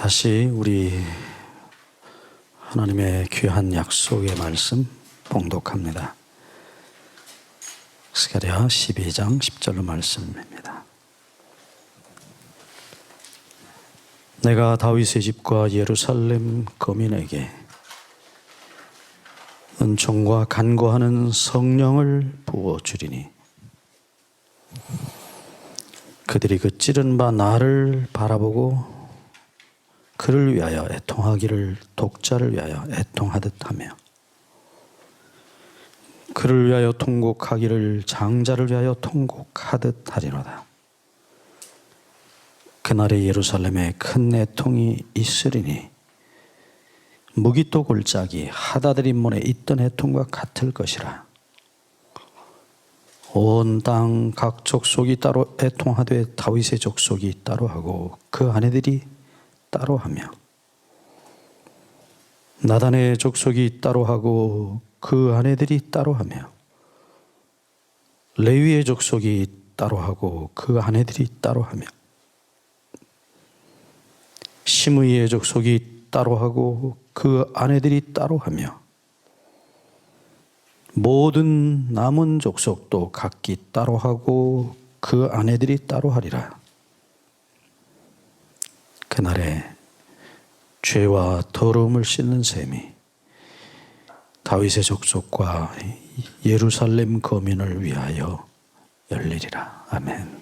다시 우리 하나님의 귀한 약속의 말씀 봉독합니다. 스가랴 12장 10절 말씀입니다. 내가 다윗의 집과 예루살렘 거민에게 은총과 간구하는 성령을 부어주리니 그들이 그 찌른 바 나를 바라보고 그를 위하여 애통하기를 독자를 위하여 애통하듯 하며 그를 위하여 통곡하기를 장자를 위하여 통곡하듯 하리로다. 그날에 예루살렘에 큰 애통이 있으리니 무기또 골짜기 하다드림 문에 있던 애통과 같을 것이라. 온 땅 각 족속이 따로 애통하되 다윗의 족속이 따로 하고 그 아내들이 따로 하며 나단의 족속이 따로 하고 그 아내들이 따로 하며 레위의 족속이 따로 하고 그 아내들이 따로 하며 시므이의 족속이 따로 하고 그 아내들이 따로 하며 모든 남은 족속도 각기 따로 하고 그 아내들이 따로 하리라. 그날에 죄와 더러움을 씻는 셈이 다윗의 족속과 예루살렘 거민을 위하여 열리리라. 아멘.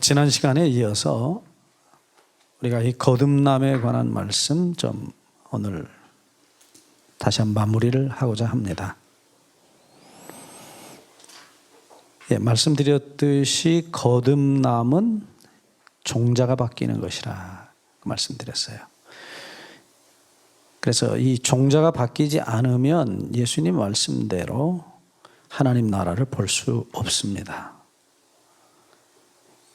지난 시간에 이어서 우리가 이 거듭남에 관한 말씀 좀 오늘 다시 한번 마무리를 하고자 합니다. 말씀드렸듯이 거듭남은 종자가 바뀌는 것이라 말씀드렸어요. 그래서 이 종자가 바뀌지 않으면 예수님 말씀대로 하나님 나라를 볼 수 없습니다.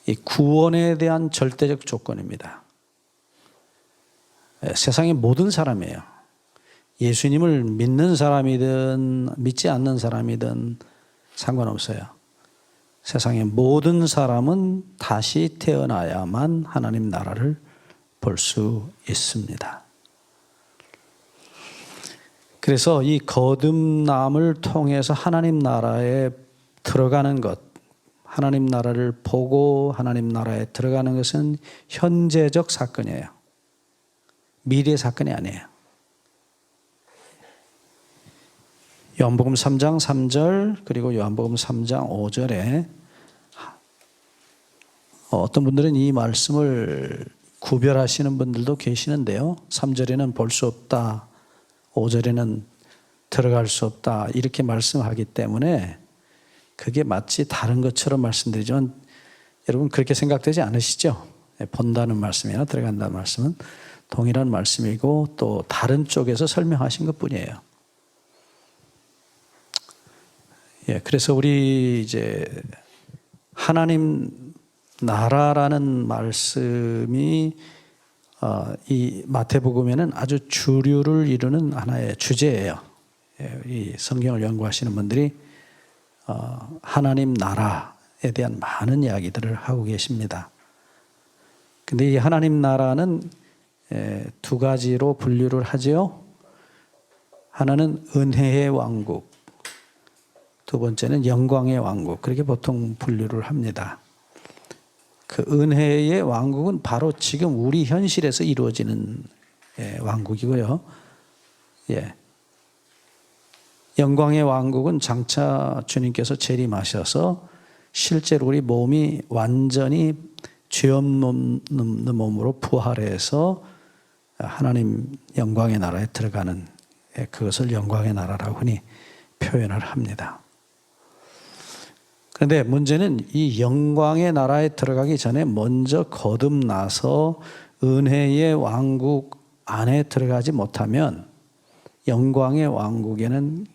이 구원에 대한 절대적 조건입니다. 세상의 모든 사람이에요. 예수님을 믿는 사람이든 믿지 않는 사람이든 상관없어요. 세상의 모든 사람은 다시 태어나야만 하나님 나라를 볼 수 있습니다. 그래서 이 거듭남을 통해서 하나님 나라에 들어가는 것, 하나님 나라를 보고 하나님 나라에 들어가는 것은 현재적 사건이에요. 미래 사건이 아니에요. 요한복음 3장 3절 그리고 요한복음 3장 5절에 어떤 분들은 이 말씀을 구별하시는 분들도 계시는데요. 3절에는 볼 수 없다, 5절에는 들어갈 수 없다 이렇게 말씀하기 때문에 그게 마치 다른 것처럼 말씀드리지만 여러분 그렇게 생각되지 않으시죠? 본다는 말씀이나 들어간다는 말씀은 동일한 말씀이고 또 다른 쪽에서 설명하신 것뿐이에요. 그래서 우리 이제 하나님 나라라는 말씀이 이 마태복음에는 아주 주류를 이루는 하나의 주제예요. 이 성경을 연구하시는 분들이 하나님 나라에 대한 많은 이야기들을 하고 계십니다. 근데 이 하나님 나라는 두 가지로 분류를 하죠. 하나는 은혜의 왕국, 두 번째는 영광의 왕국, 그렇게 보통 분류를 합니다. 그 은혜의 왕국은 바로 지금 우리 현실에서 이루어지는 왕국이고요. 영광의 왕국은 장차 주님께서 재림하셔서 실제로 우리 몸이 완전히 죄 없는 몸으로 부활해서 하나님 영광의 나라에 들어가는 그것을 영광의 나라라고 흔히 표현을 합니다. 그런데 문제는 이 영광의 나라에 들어가기 전에 먼저 거듭나서 은혜의 왕국 안에 들어가지 못하면 영광의 왕국에는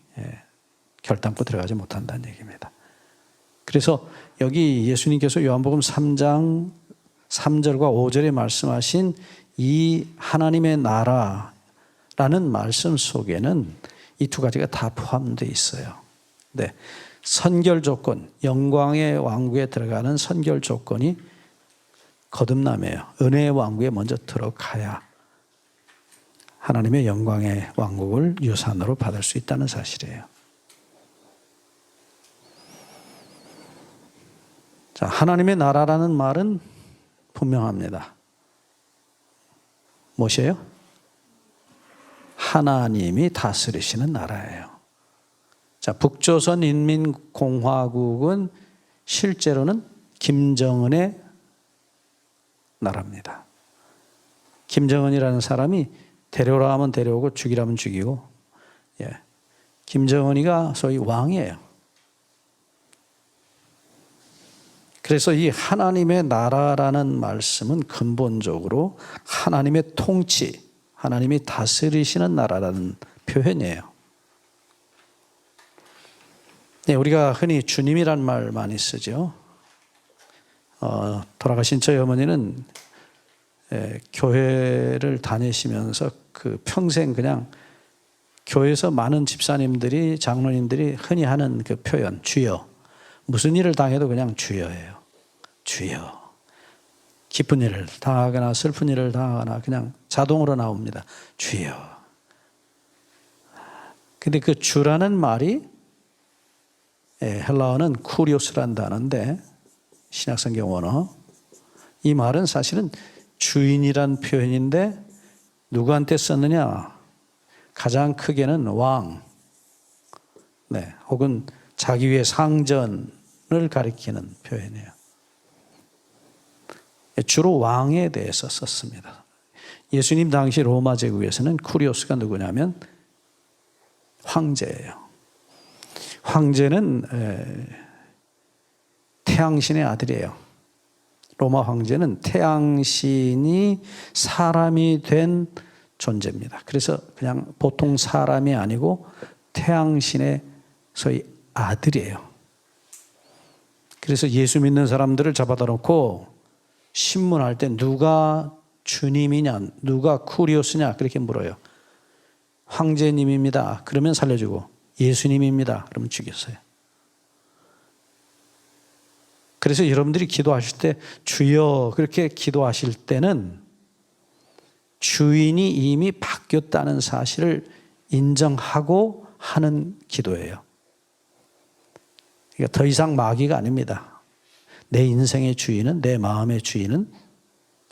결단코 들어가지 못한다는 얘기입니다. 그래서 여기 예수님께서 요한복음 3장 3절과 5절에 말씀하신 이 하나님의 나라라는 말씀 속에는 이 두 가지가 다 포함되어 있어요. 네. 선결 조건, 영광의 왕국에 들어가는 선결 조건이 거듭남이에요. 은혜의 왕국에 먼저 들어가야 하나님의 영광의 왕국을 유산으로 받을 수 있다는 사실이에요. 자, 하나님의 나라라는 말은 분명합니다. 무엇이에요? 하나님이 다스리시는 나라예요. 자, 북조선 인민공화국은 실제로는 김정은의 나라입니다. 김정은이라는 사람이 데려오라 하면 데려오고 죽이라면 죽이고, 김정은이가 소위 왕이에요. 그래서 이 하나님의 나라라는 말씀은 근본적으로 하나님의 통치, 하나님이 다스리시는 나라라는 표현이에요. 네, 우리가 흔히 주님이란 말 많이 쓰죠. 돌아가신 저희 어머니는 교회를 다니시면서 그 평생 그냥 교회에서 많은 집사님들이, 장로님들이 흔히 하는 그 표현, 주여. 무슨 일을 당해도 그냥 주여예요. 주여. 기쁜 일을 당하거나 슬픈 일을 당하거나 그냥 자동으로 나옵니다. 주여. 근데 그 주라는 말이 헬라어는 쿠리오스란 단어인데, 신약성경 원어, 이 말은 사실은 주인이란 표현인데 누구한테 썼느냐? 가장 크게는 왕, 혹은 자기 위의 상전을 가리키는 표현이에요. 주로 왕에 대해서 썼습니다. 예수님 당시 로마 제국에서는 쿠리오스가 누구냐면 황제예요. 황제는 태양신의 아들이에요. 로마 황제는 태양신이 사람이 된 존재입니다. 그래서 그냥 보통 사람이 아니고 태양신의 소위 아들이에요. 그래서 예수 믿는 사람들을 잡아다 놓고 신문할 때 누가 주님이냐, 누가 쿠리오스냐 그렇게 물어요. 황제님입니다. 그러면 살려주고, 예수님입니다. 그러면 죽였어요. 그래서 여러분들이 기도하실 때 주여 그렇게 기도하실 때는 주인이 이미 바뀌었다는 사실을 인정하고 하는 기도예요. 그러니까 더 이상 마귀가 아닙니다. 내 인생의 주인은, 내 마음의 주인은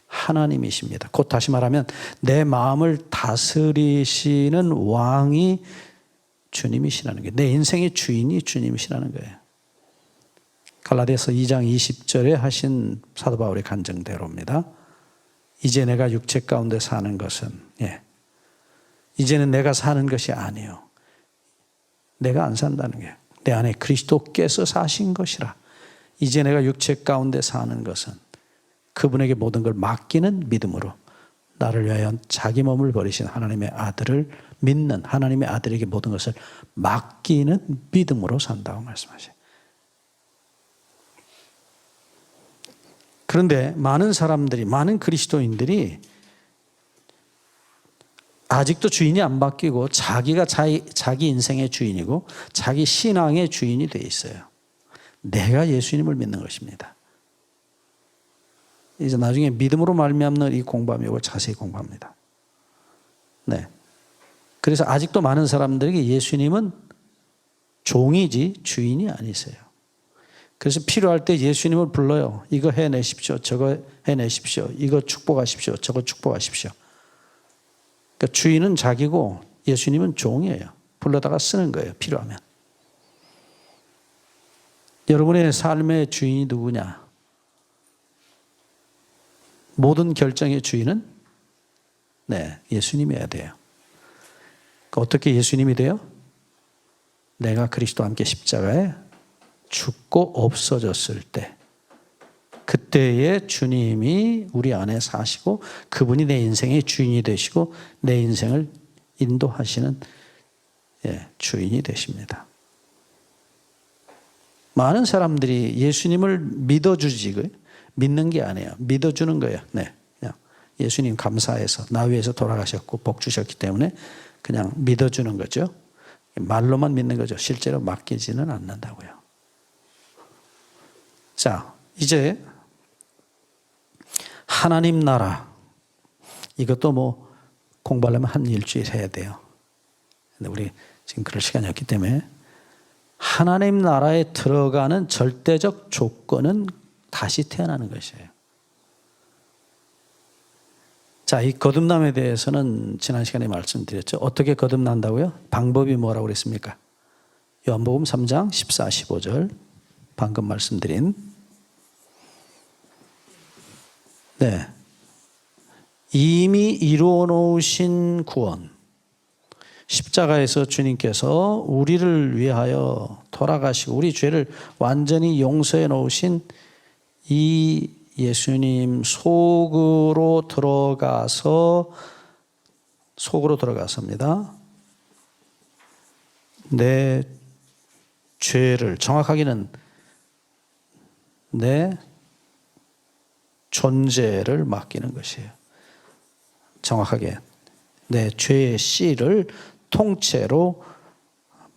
하나님이십니다. 곧 다시 말하면 내 마음을 다스리시는 왕이 주님이시라는 거예요. 내 인생의 주인이 주님이시라는 거예요. 갈라디아서 2장 20절에 하신 사도 바울의 간증대로입니다. 이제 내가 육체 가운데 사는 것은, 이제는 내가 사는 것이 아니요, 내가 안 산다는 거예요. 내 안에 그리스도께서 사신 것이라. 이제 내가 육체 가운데 사는 것은 그분에게 모든 걸 맡기는 믿음으로 나를 위하여 자기 몸을 버리신 하나님의 아들을 믿는, 하나님의 아들에게 모든 것을 맡기는 믿음으로 산다고 말씀하셔요. 그런데 많은 사람들이, 많은 그리스도인들이 아직도 주인이 안 바뀌고 자기가 자기 인생의 주인이고 자기 신앙의 주인이 돼 있어요. 내가 예수님을 믿는 것입니다. 이제 나중에 믿음으로 말미암는 이 공부하면 이걸 자세히 공부합니다. 그래서 아직도 많은 사람들에게 예수님은 종이지 주인이 아니세요. 그래서 필요할 때 예수님을 불러요. 이거 해내십시오. 저거 해내십시오. 이거 축복하십시오. 저거 축복하십시오. 그러니까 주인은 자기고 예수님은 종이에요. 불러다가 쓰는 거예요. 필요하면. 여러분의 삶의 주인이 누구냐? 모든 결정의 주인은 예수님이어야 돼요. 그러니까 어떻게 예수님이 돼요? 내가 그리스도와 함께 십자가에 죽고 없어졌을 때, 그때의 주님이 우리 안에 사시고 그분이 내 인생의 주인이 되시고 내 인생을 인도하시는 주인이 되십니다. 많은 사람들이 예수님을 믿어주지, 믿는 게 아니에요. 믿어주는 거예요. 그냥 예수님 감사해서 나 위해서 돌아가셨고 복 주셨기 때문에 그냥 믿어주는 거죠. 말로만 믿는 거죠. 실제로 맡기지는 않는다고요. 자, 이제 하나님 나라, 이것도 뭐 공부하려면 한 일주일 해야 돼요. 근데 우리 지금 그럴 시간이 없기 때문에 하나님 나라에 들어가는 절대적 조건은 다시 태어나는 것이에요. 자, 이 거듭남에 대해서는 지난 시간에 말씀드렸죠. 어떻게 거듭난다고요? 방법이 뭐라고 그랬습니까? 요한복음 3장 14, 15절 방금 말씀드린 네, 이미 이루어 놓으신 구원, 십자가에서 주님께서 우리를 위하여 돌아가시고 우리 죄를 완전히 용서해 놓으신 이 예수님 속으로 들어가서입니다. 내 죄를, 정확하게는 내 존재를 맡기는 것이에요. 정확하게 내 죄의 씨를 통째로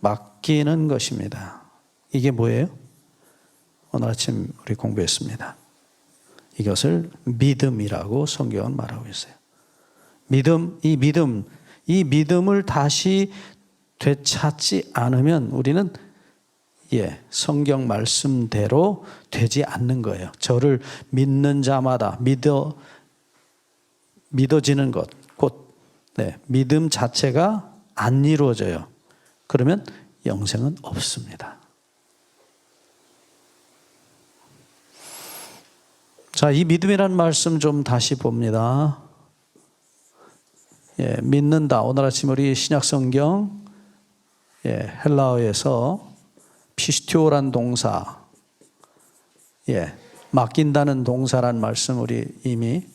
맡기는 것입니다. 이게 뭐예요? 오늘 아침 우리 공부했습니다. 이것을 믿음이라고 성경은 말하고 있어요. 이 믿음을 다시 되찾지 않으면 우리는 성경 말씀대로 되지 않는 거예요. 저를 믿는 자마다 믿어지는 것, 곧 믿음 자체가 안 이루어져요. 그러면 영생은 없습니다. 자, 이 믿음이라는 말씀 좀 다시 봅니다. 믿는다. 오늘 아침 우리 신약성경 헬라어에서 피스티오란 동사, 맡긴다는 동사란 말씀 우리 이미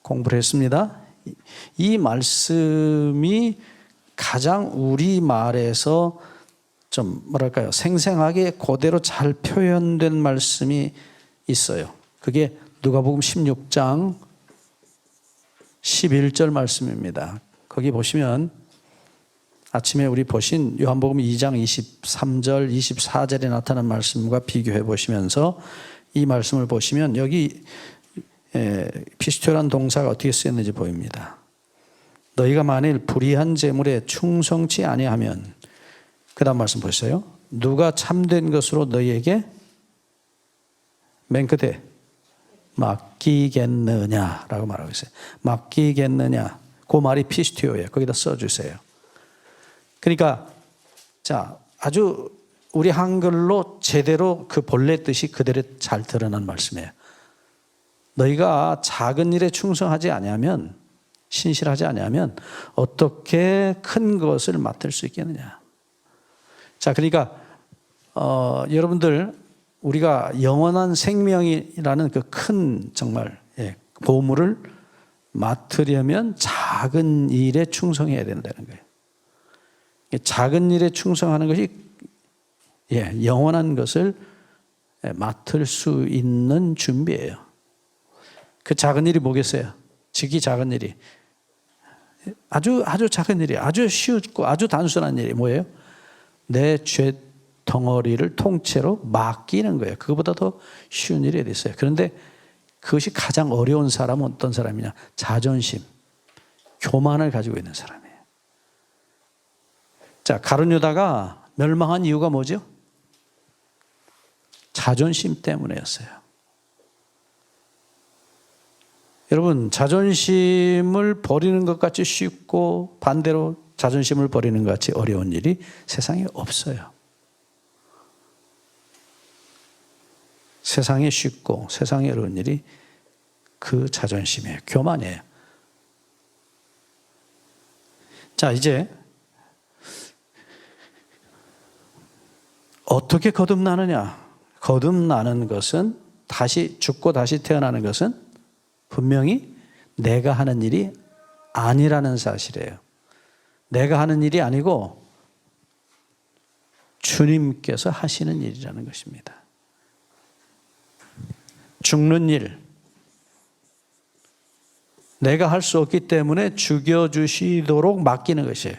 공부를 했습니다. 이 말씀이 가장 우리말에서 좀 뭐랄까요, 생생하게 그대로 잘 표현된 말씀이 있어요. 그게 누가복음 16장 11절 말씀입니다. 거기 보시면 아침에 우리 보신 요한복음 2장 23절, 24절에 나타난 말씀과 비교해 보시면서 이 말씀을 보시면 여기 피스토란 동사가 어떻게 쓰였는지 보입니다. 너희가 만일 불의한 재물에 충성치 아니하면, 그 다음 말씀 보세요. 누가 참된 것으로 너희에게 맨 끝에 맡기겠느냐라고 말하고 있어요. 맡기겠느냐. 그 말이 피스티오예요. 거기다 써주세요. 그러니까 자, 아주 우리 한글로 제대로 그 본래 뜻이 그대로 잘 드러난 말씀이에요. 너희가 작은 일에 충성하지 아니하면, 신실하지 아니하면 어떻게 큰 것을 맡을 수 있겠느냐. 자, 그러니까 여러분들, 우리가 영원한 생명이라는 그 큰 정말 보물을 맡으려면 작은 일에 충성해야 된다는 거예요. 작은 일에 충성하는 것이 영원한 것을 맡을 수 있는 준비예요. 그 작은 일이 뭐겠어요? 지극히 작은 일이, 아주 작은 일이, 아주 쉽고 아주 단순한 일이 뭐예요? 내 죄 덩어리를 통째로 맡기는 거예요. 그거보다 더 쉬운 일이 어디 있어요? 그런데 그것이 가장 어려운 사람은 어떤 사람이냐? 자존심, 교만을 가지고 있는 사람이에요. 자, 가룟 유다가 멸망한 이유가 뭐죠? 자존심 때문이었어요. 여러분, 자존심을 버리는 것 같이 쉽고 반대로 자존심을 버리는 것 같이 어려운 일이 세상에 없어요. 세상에 쉽고 세상에 어려운 일이 그 자존심이에요. 교만이에요. 자, 이제 어떻게 거듭나느냐? 거듭나는 것은, 다시 죽고 다시 태어나는 것은 분명히 내가 하는 일이 아니라는 사실이에요. 내가 하는 일이 아니고 주님께서 하시는 일이라는 것입니다. 죽는 일, 내가 할 수 없기 때문에 죽여주시도록 맡기는 것이에요.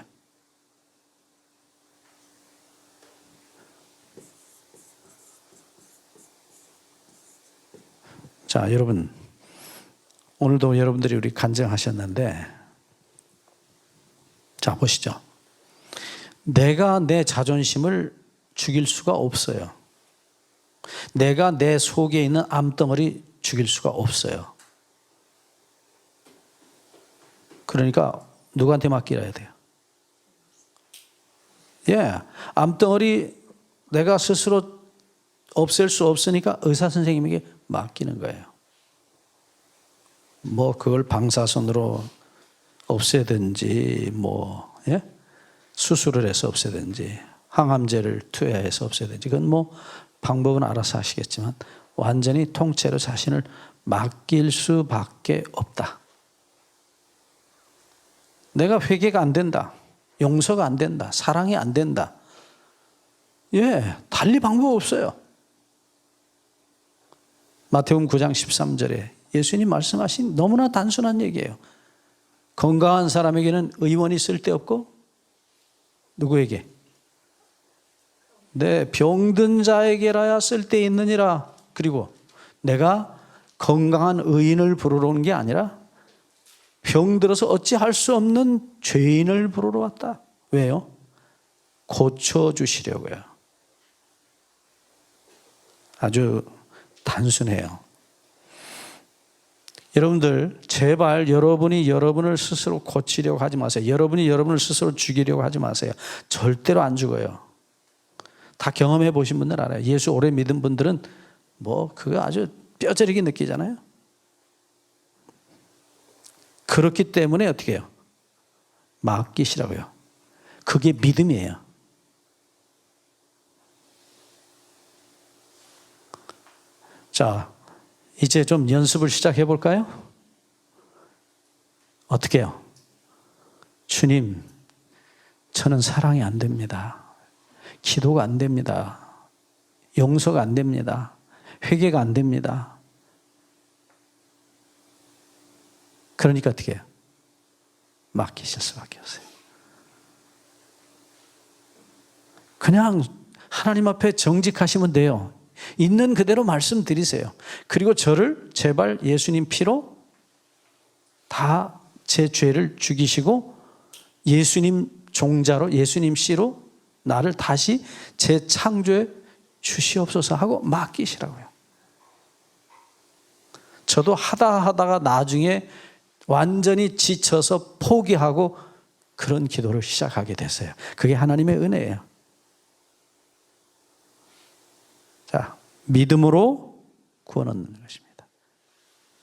자, 여러분, 오늘도 여러분들이 우리 간증하셨는데, 자, 보시죠. 내가 내 자존심을 죽일 수가 없어요. 내가 내 속에 있는 암덩어리 죽일 수가 없어요. 그러니까 누구한테 맡기라 돼요? 암덩어리 내가 스스로 없앨 수 없으니까 의사 선생님에게 맡기는 거예요. 뭐 그걸 방사선으로 없애든지 수술을 해서 없애든지 항암제를 투여해서 없애든지 그건 뭐 방법은 알아서 하시겠지만 완전히 통째로 자신을 맡길 수밖에 없다. 내가 회개가 안 된다. 용서가 안 된다. 사랑이 안 된다. 달리 방법 없어요. 마태복음 9장 13절에 예수님 말씀하신 너무나 단순한 얘기예요. 건강한 사람에게는 의원이 쓸데없고 누구에게? 내 병든 자에게라야 쓸데있느니라. 그리고 내가 건강한 의인을 부르러 온 게 아니라 병들어서 어찌할 수 없는 죄인을 부르러 왔다. 왜요? 고쳐주시려고요. 아주 단순해요. 여러분들 제발 여러분이 여러분을 스스로 고치려고 하지 마세요. 여러분이 여러분을 스스로 죽이려고 하지 마세요. 절대로 안 죽어요. 다 경험해 보신 분들 알아요. 예수 오래 믿은 분들은 그거 아주 뼈저리게 느끼잖아요. 그렇기 때문에 어떻게 해요? 맡기시라고요. 그게 믿음이에요. 자, 이제 좀 연습을 시작해 볼까요? 어떻게 해요? 주님, 저는 사랑이 안 됩니다. 기도가 안 됩니다. 용서가 안 됩니다. 회개가 안 됩니다. 그러니까 어떻게 해요? 맡기실 수밖에 없어요. 그냥 하나님 앞에 정직하시면 돼요. 있는 그대로 말씀드리세요. 그리고 저를 제발 예수님 피로 다 제 죄를 죽이시고 예수님 종자로 예수님 씨로 나를 다시 재창조해 주시옵소서 하고 맡기시라고요. 저도 하다가 나중에 완전히 지쳐서 포기하고 그런 기도를 시작하게 됐어요. 그게 하나님의 은혜예요. 자, 믿음으로 구원 얻는 것입니다.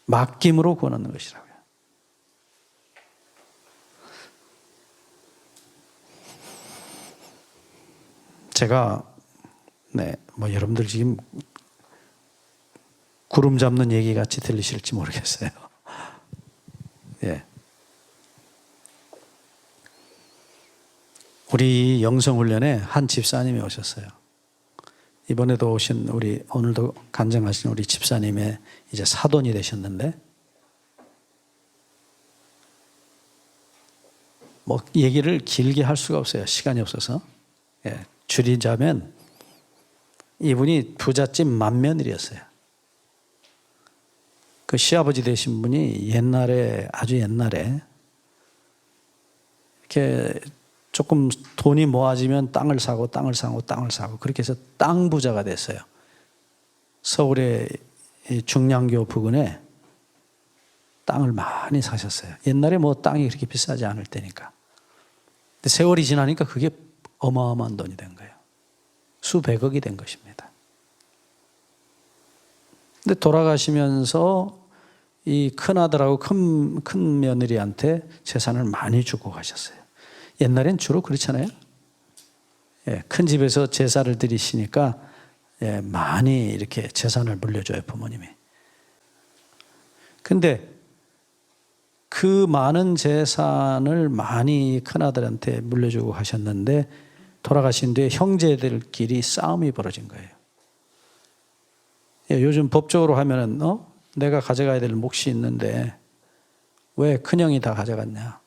맡김으로 구원 얻는 것이라고요. 제가 여러분들 지금 구름 잡는 얘기 같이 들리실지 모르겠어요. 우리 영성훈련에 한 집사님이 오셨어요. 이번에도 오신 오늘도 간증하신 우리 집사님의 이제 사돈이 되셨는데, 얘기를 길게 할 수가 없어요. 시간이 없어서. 줄이자면 이분이 부잣집 맏며느리였어요. 그 시아버지 되신 분이 아주 옛날에 이렇게 조금 돈이 모아지면 땅을 사고 그렇게 해서 땅 부자가 됐어요. 서울의 중량교 부근에 땅을 많이 사셨어요. 옛날에 땅이 그렇게 비싸지 않을 때니까. 근데 세월이 지나니까 그게 어마어마한 돈이 된 거예요. 수백억이 된 것입니다. 근데 돌아가시면서 이 큰아들하고 큰 며느리한테 재산을 많이 주고 가셨어요. 옛날엔 주로 그렇잖아요. 큰 집에서 제사를 드리시니까 많이 이렇게 재산을 물려줘요, 부모님이. 근데 그 많은 재산을 많이 큰아들한테 물려주고 하셨는데 돌아가신 뒤에 형제들끼리 싸움이 벌어진 거예요. 요즘 법적으로 하면은 내가 가져가야 될 몫이 있는데 왜 큰형이 다 가져갔냐.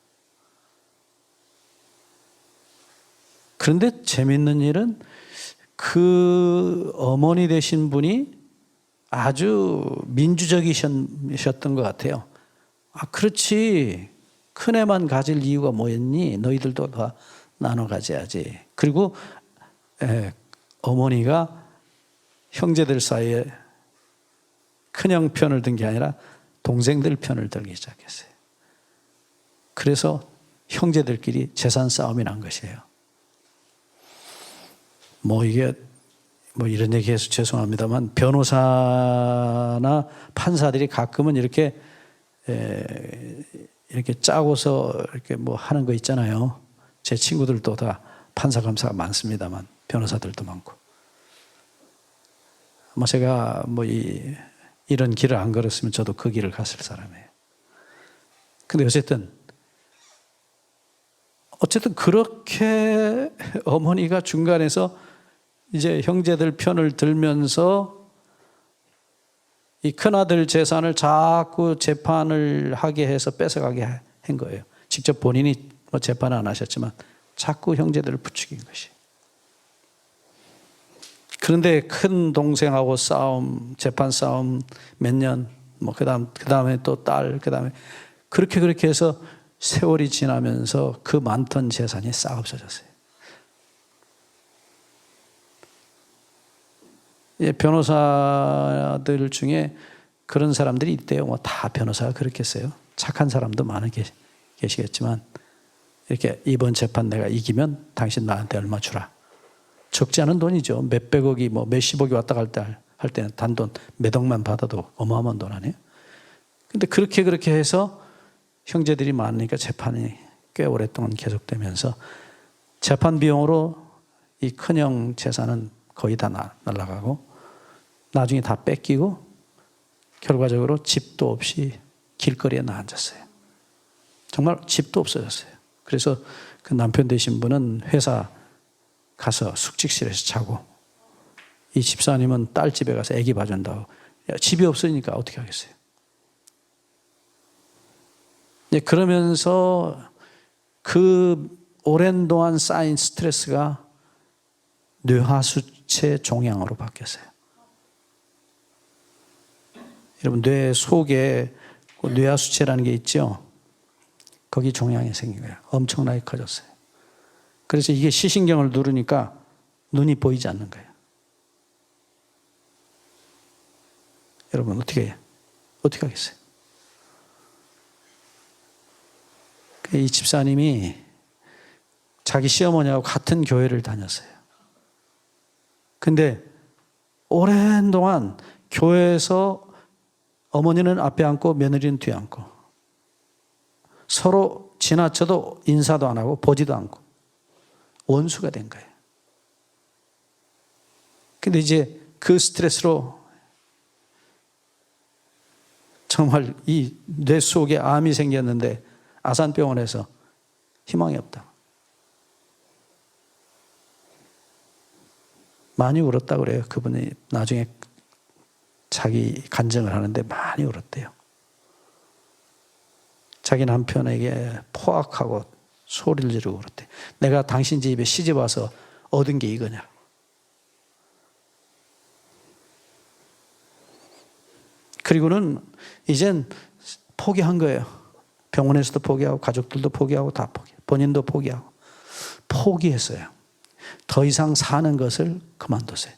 그런데 재밌는 일은 그 어머니 되신 분이 아주 민주적이셨던 것 같아요. 아, 그렇지. 큰 애만 가질 이유가 뭐였니? 너희들도 다 나눠 가져야지. 그리고 어머니가 형제들 사이에 큰형 편을 든 게 아니라 동생들 편을 들기 시작했어요. 그래서 형제들끼리 재산 싸움이 난 것이에요. 이게 이런 얘기해서 죄송합니다만 변호사나 판사들이 가끔은 이렇게 짜고서 이렇게 하는 거 있잖아요. 제 친구들도 다 판사 검사가 많습니다만 변호사들도 많고. 제가 이런 길을 안 걸었으면 저도 그 길을 갔을 사람이에요. 근데 어쨌든 그렇게 어머니가 중간에서 이제 형제들 편을 들면서 이 큰아들 재산을 자꾸 재판을 하게 해서 뺏어가게 한 거예요. 직접 본인이 재판은 안 하셨지만 자꾸 형제들을 부추긴 것이. 그런데 큰 동생하고 싸움, 재판 싸움 몇 년, 그 다음에 또 딸, 그 다음에 그렇게 해서 세월이 지나면서 그 많던 재산이 싹 없어졌어요. 변호사들 중에 그런 사람들이 있대요. 다 변호사가 그렇겠어요. 착한 사람도 많이 계시겠지만 이렇게 이번 재판 내가 이기면 당신 나한테 얼마 주라. 적지 않은 돈이죠. 몇백억이 몇십억이 왔다 갈 때 할 때는 단돈 몇 억만 받아도 어마어마한 돈 아니에요. 근데 그렇게 해서 형제들이 많으니까 재판이 꽤 오랫동안 계속되면서 재판 비용으로 이 큰형 재산은 거의 다 날아가고 나중에 다 뺏기고 결과적으로 집도 없이 길거리에 나앉았어요. 정말 집도 없어졌어요. 그래서 그 남편 되신 분은 회사 가서 숙직실에서 자고 이 집사님은 딸 집에 가서 애기 봐준다고. 집이 없으니까 어떻게 하겠어요. 그러면서 그 오랜 동안 쌓인 스트레스가 뇌하수체 종양으로 바뀌었어요. 여러분 뇌 속에 뇌하수체라는 게 있죠. 거기 종양이 생긴 거예요. 엄청나게 커졌어요. 그래서 이게 시신경을 누르니까 눈이 보이지 않는 거예요. 여러분 어떻게 해요? 어떻게 하겠어요? 이 집사님이 자기 시어머니하고 같은 교회를 다녔어요. 근데 오랜 동안 교회에서 어머니는 앞에 앉고 며느리는 뒤에 앉고 서로 지나쳐도 인사도 안 하고 보지도 않고 원수가 된 거예요. 근데 이제 그 스트레스로 정말 이 뇌 속에 암이 생겼는데 아산병원에서 희망이 없다. 많이 울었다 그래요. 그분이 나중에 자기 간증을 하는데 많이 울었대요. 자기 남편에게 포악하고 소리를 지르고 울었대. 내가 당신 집에 시집 와서 얻은 게 이거냐. 그리고는 이젠 포기한 거예요. 병원에서도 포기하고 가족들도 포기하고 다 포기. 본인도 포기하고. 포기했어요. 더 이상 사는 것을 그만뒀어요.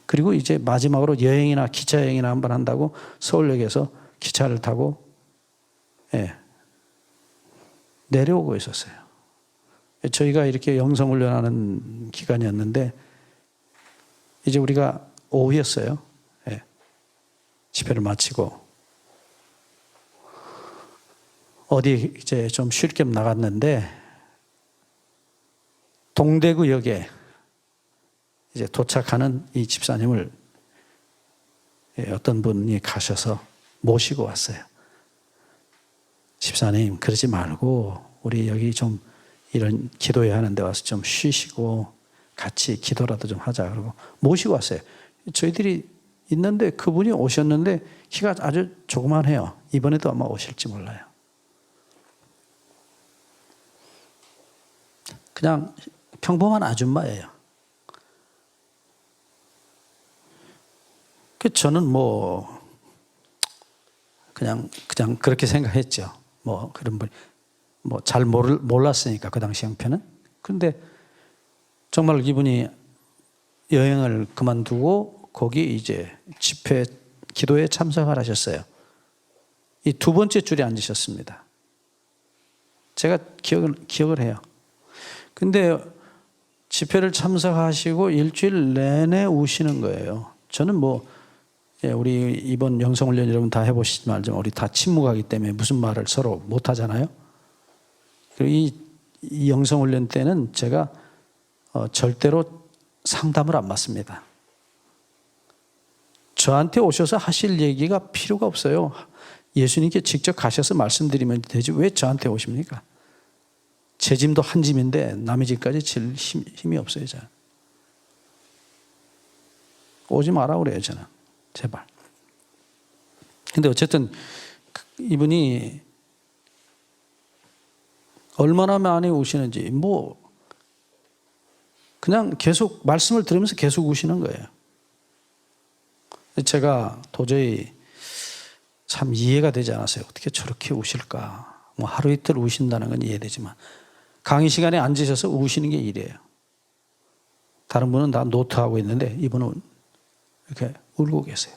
그리고 이제 마지막으로 여행이나 기차 여행이나 한번 한다고 서울역에서 기차를 타고 내려오고 있었어요. 저희가 이렇게 영성훈련하는 기간이었는데 이제 우리가 오후였어요. 집회를 마치고 어디 이제 좀 쉴 겸 나갔는데 동대구역에 이제 도착하는 이 집사님을 어떤 분이 가셔서 모시고 왔어요. 집사님 그러지 말고 우리 여기 좀 이런 기도해야 하는데 와서 좀 쉬시고 같이 기도라도 좀 하자. 그러고 모시고 왔어요. 저희들이 있는데 그분이 오셨는데 키가 아주 조그만해요. 이번에도 아마 오실지 몰라요. 그냥 평범한 아줌마예요. 저는 뭐 그냥 그렇게 생각했죠. 뭐 그런 분 뭐 잘 몰랐으니까 그 당시 형편은. 그런데 정말 이분이 여행을 그만두고 거기 이제 집회 기도에 참석을 하셨어요. 이 두 번째 줄에 앉으셨습니다. 제가 기억을 해요. 근데 집회를 참석하시고 일주일 내내 우시는 거예요. 저는 뭐 우리 이번 영성훈련 여러분 다 해보시지만 알지만 우리 다 침묵하기 때문에 무슨 말을 서로 못 하잖아요. 그리고 이 영성훈련 때는 제가 절대로 상담을 안 받습니다. 저한테 오셔서 하실 얘기가 필요가 없어요. 예수님께 직접 가셔서 말씀드리면 되지 왜 저한테 오십니까? 제 짐도 한 짐인데 남의 집까지 질 힘이 없어요. 저는. 오지 마라 그래요. 저는. 제발. 근데 어쨌든 이분이 얼마나 많이 우시는지 뭐 그냥 계속 말씀을 들으면서 계속 우시는 거예요. 제가 도저히 참 이해가 되지 않았어요. 어떻게 저렇게 우실까? 뭐 하루 이틀 우신다는 건 이해되지만 강의 시간에 앉으셔서 우시는 게 일이에요. 다른 분은 다 노트하고 있는데 이분은 이렇게 울고 계세요.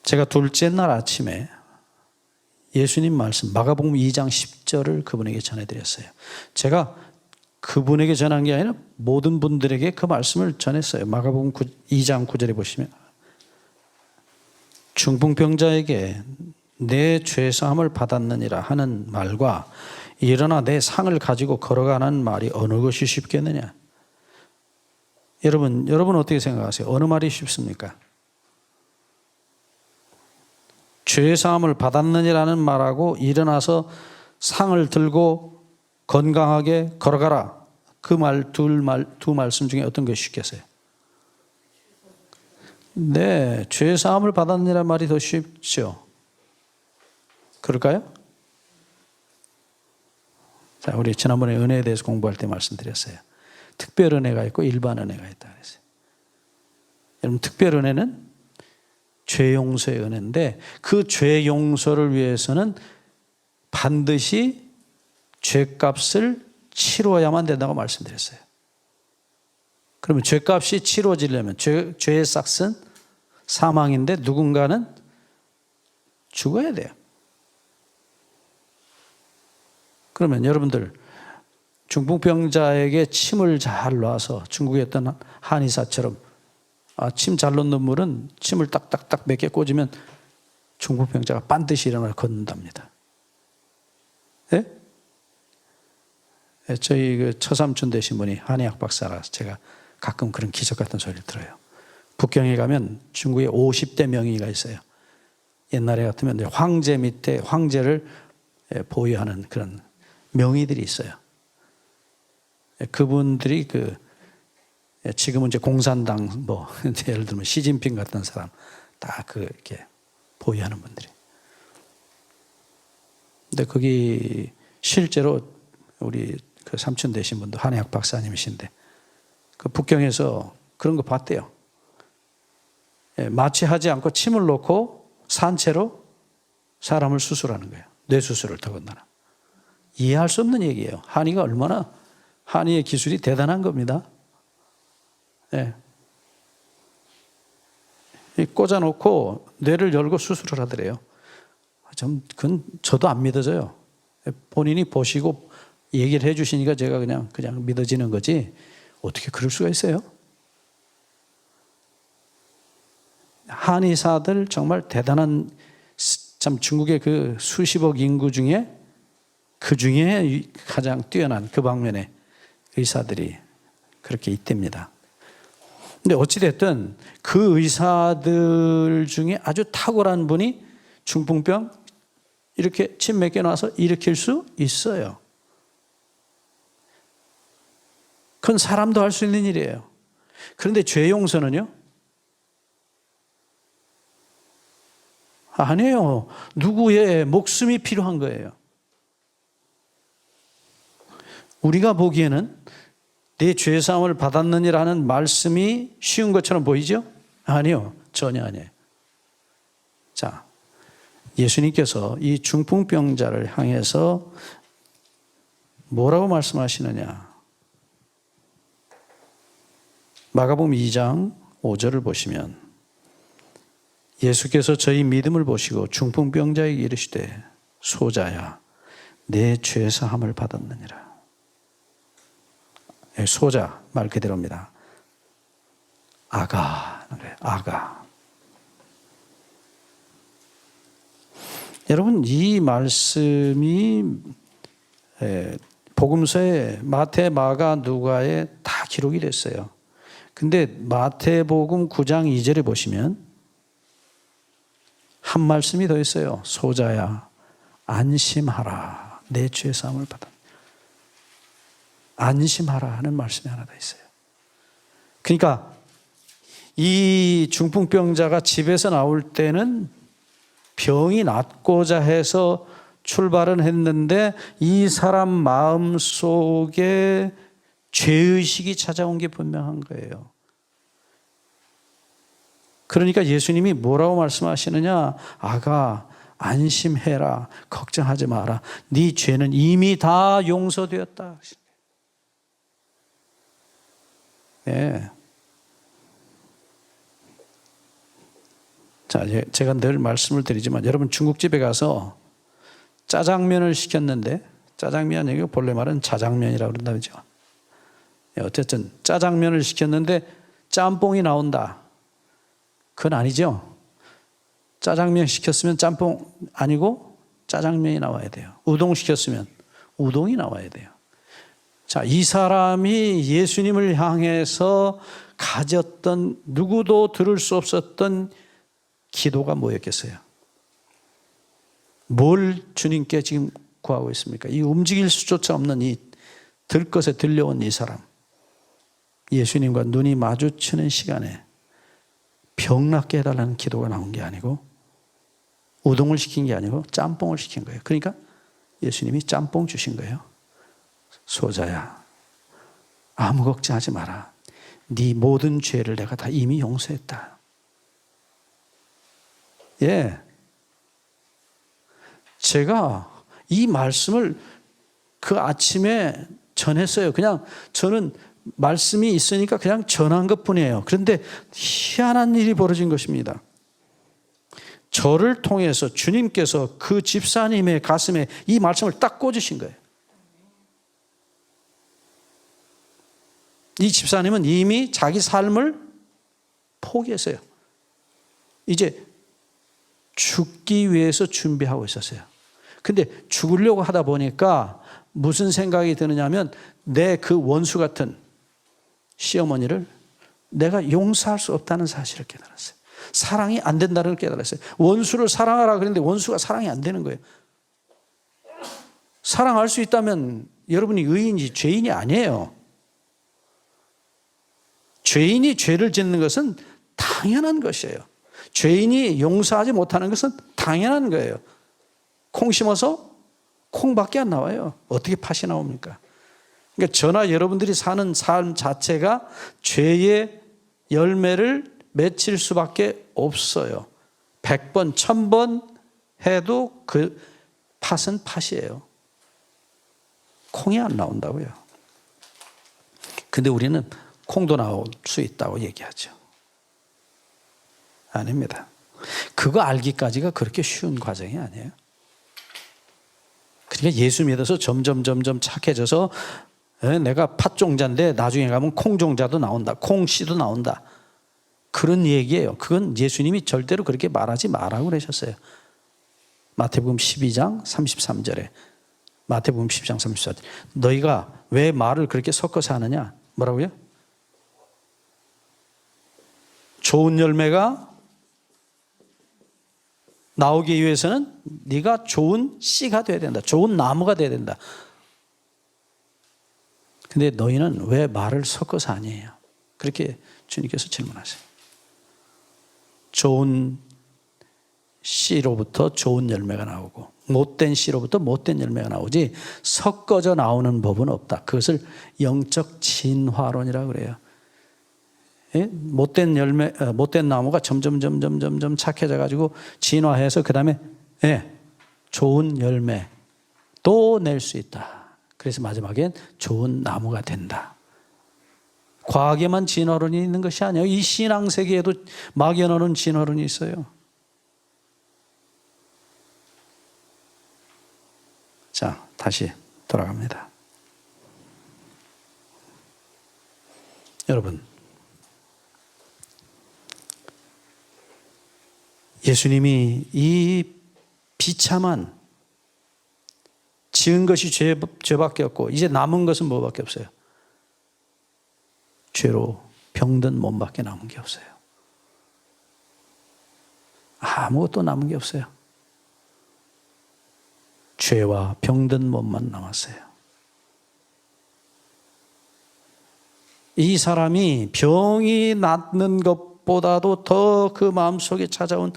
제가 둘째 날 아침에 예수님 말씀 마가복음 2장 10절을 그분에게 전해드렸어요. 제가 그분에게 전한 게 아니라 모든 분들에게 그 말씀을 전했어요. 마가복음 2장 9절에 보시면 중풍병자에게 내 죄사함을 받았느니라 하는 말과 일어나 내 상을 가지고 걸어가는 말이 어느 것이 쉽겠느냐? 여러분 어떻게 생각하세요? 어느 말이 쉽습니까? 죄사함을 받았느니라는 말하고 일어나서 상을 들고 건강하게 걸어가라. 그 두 말씀 중에 어떤 것이 쉽겠어요? 네, 죄사함을 받았느니라는 말이 더 쉽죠. 그럴까요? 자, 우리 지난번에 은혜에 대해서 공부할 때 말씀드렸어요. 특별 은혜가 있고 일반 은혜가 있다 그랬어요. 여러분, 특별 은혜는 죄 용서의 은혜인데 그 죄 용서를 위해서는 반드시 죄값을 치러야만 된다고 말씀드렸어요. 그러면 죄값이 치러지려면 죄의 싹은 사망인데 누군가는 죽어야 돼요. 그러면 여러분들 중풍병자에게 침을 잘 놔서 중국에 있던 한의사처럼 침 잘 놓는 물은 침을 딱딱딱 몇 개 꽂으면 중풍병자가 반드시 일어나 걷는답니다. 네? 저희 그 처삼촌 되신 분이 한의학 박사라서 제가 가끔 그런 기적 같은 소리를 들어요. 북경에 가면 중국에 50대 명의가 있어요. 옛날에 같으면 황제 밑에 황제를 보유하는 그런 명의들이 있어요. 그분들이 지금은 이제 공산당 예를 들면 시진핑 같은 사람 다 이렇게 보유하는 분들이. 근데 거기 실제로 우리 그 삼촌 되신 분도 한의학 박사님이신데 그 북경에서 그런 거 봤대요. 마취하지 않고 침을 놓고 산채로 사람을 수술하는 거예요. 뇌수술을 더군다나. 이해할 수 없는 얘기예요. 한의가 얼마나 한의의 기술이 대단한 겁니다. 네. 꽂아놓고 뇌를 열고 수술을 하더래요. 그건 저도 안 믿어져요. 본인이 보시고 얘기를 해주시니까 제가 그냥 믿어지는 거지. 어떻게 그럴 수가 있어요? 한의사들 정말 대단한, 참 중국의 그 수십억 인구 중에 그 중에 가장 뛰어난 그 방면의 의사들이 그렇게 있답니다. 근데 어찌됐든 그 의사들 중에 아주 탁월한 분이 중풍병 이렇게 침 몇 개 놔서 일으킬 수 있어요. 그건 사람도 할 수 있는 일이에요. 그런데 죄 용서는요? 아니에요. 누구의 목숨이 필요한 거예요. 우리가 보기에는 네 죄사함을 받았느니라는 말씀이 쉬운 것처럼 보이죠? 아니요. 전혀 아니에요. 자, 예수님께서 이 중풍병자를 향해서 뭐라고 말씀하시느냐? 마가복음 2장 5절을 보시면 예수께서 저희 믿음을 보시고 중풍병자에게 이르시되 소자야 내 죄사함을 받았느니라. 소자 말 그대로입니다. 아가, 아가. 여러분 이 말씀이 복음서에 마태, 마가, 누가에 다 기록이 됐어요. 근데 마태복음 9장 2절에 보시면 한 말씀이 더 있어요. 소자야 안심하라 내 죄사함을 받아. 안심하라 하는 말씀이 하나 더 있어요. 그러니까 이 중풍병자가 집에서 나올 때는 병이 낫고자 해서 출발은 했는데 이 사람 마음속에 죄의식이 찾아온 게 분명한 거예요. 그러니까 예수님이 뭐라고 말씀하시느냐? 아가 안심해라. 걱정하지 마라. 네 죄는 이미 다 용서되었다. 네. 자, 제가 늘 말씀을 드리지만 여러분 중국집에 가서 짜장면을 시켰는데 짜장면 이거 본래 말은 자장면이라고 그런다죠. 어쨌든 짜장면을 시켰는데 짬뽕이 나온다. 그건 아니죠. 짜장면 시켰으면 짬뽕 아니고 짜장면이 나와야 돼요. 우동 시켰으면 우동이 나와야 돼요. 자, 이 사람이 예수님을 향해서 가졌던 누구도 들을 수 없었던 기도가 뭐였겠어요? 뭘 주님께 지금 구하고 있습니까? 이 움직일 수조차 없는 이 들것에 들려온 이 사람. 예수님과 눈이 마주치는 시간에 병 낫게 해달라는 기도가 나온 게 아니고 우동을 시킨 게 아니고 짬뽕을 시킨 거예요. 그러니까 예수님이 짬뽕 주신 거예요. 소자야 아무 걱정하지 마라. 네 모든 죄를 내가 다 이미 용서했다. 예, 제가 이 말씀을 그 아침에 전했어요. 그냥 저는 말씀이 있으니까 그냥 전한 것뿐이에요. 그런데 희한한 일이 벌어진 것입니다. 저를 통해서 주님께서 그 집사님의 가슴에 이 말씀을 딱 꽂으신 거예요. 이 집사님은 이미 자기 삶을 포기했어요. 이제 죽기 위해서 준비하고 있었어요. 근데 죽으려고 하다 보니까 무슨 생각이 드느냐면 내 그 원수 같은 시어머니를 내가 용서할 수 없다는 사실을 깨달았어요. 사랑이 안 된다는 걸 깨달았어요. 원수를 사랑하라 그랬는데 원수가 사랑이 안 되는 거예요. 사랑할 수 있다면 여러분이 의인이지 죄인이 아니에요. 죄인이 죄를 짓는 것은 당연한 것이에요. 죄인이 용서하지 못하는 것은 당연한 거예요. 콩 심어서 콩밖에 안 나와요. 어떻게 팥이 나옵니까? 그러니까 저나 여러분들이 사는 삶 자체가 죄의 열매를 맺힐 수밖에 없어요. 100번, 1000번 해도 그 팥은 팥이에요. 콩이 안 나온다고요. 근데 우리는 콩도 나올 수 있다고 얘기하죠. 아닙니다. 그거 알기까지가 그렇게 쉬운 과정이 아니에요. 그러니까 예수 믿어서 점점 착해져서 내가 팥종자인데 나중에 가면 콩종자도 나온다. 콩씨도 나온다. 그런 얘기예요. 그건 예수님이 절대로 그렇게 말하지 말라고 그러셨어요. 마태복음 12장 33절에 마태복음 12장 34절 너희가 왜 말을 그렇게 섞어서 하느냐? 뭐라고요? 좋은 열매가 나오기 위해서는 네가 좋은 씨가 돼야 된다. 좋은 나무가 돼야 된다. 근데 너희는 왜 말을 섞어서 하냐요? 그렇게 주님께서 질문하세요. 좋은 씨 씨로부터 좋은 열매가 나오고 못된 씨로부터 못된 열매가 나오지 섞어져 나오는 법은 없다. 그것을 영적 진화론이라고 그래요. 예? 못된 열매, 못된 나무가 점점 착해져 가지고 진화해서 그 다음에 좋은 열매 또 낼 수 있다. 그래서 마지막엔 좋은 나무가 된다. 과학에만 진화론이 있는 것이 아니에요. 이 신앙 세계에도 막연하는 진화론이 있어요. 자, 다시 돌아갑니다. 여러분, 예수님이 이 비참한 지은 것이 죄밖에 없고 이제 남은 것은 뭐밖에 없어요? 죄로 병든 몸밖에 남은 게 없어요. 아무것도 남은 게 없어요. 죄와 병든 몸만 남았어요. 이 사람이 병이 낫는 것보다도 더 그 마음속에 찾아온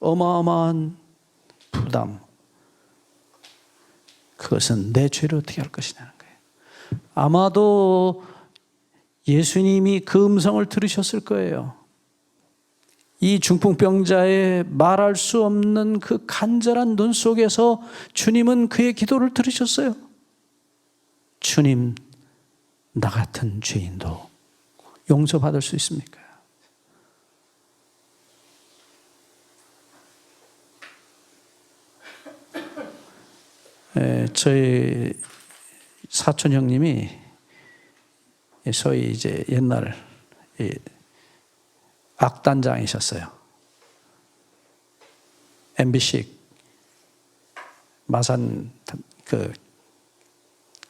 어마어마한 부담, 그것은 내 죄를 어떻게 할 것이냐는 거예요. 아마도 예수님이 그 음성을 들으셨을 거예요. 이 중풍병자의 말할 수 없는 그 간절한 눈 속에서 주님은 그의 기도를 들으셨어요. 주님, 나 같은 죄인도 용서받을 수 있습니까? 저희 사촌 형님이 소위 이제 옛날 악단장이셨어요. MBC 마산 그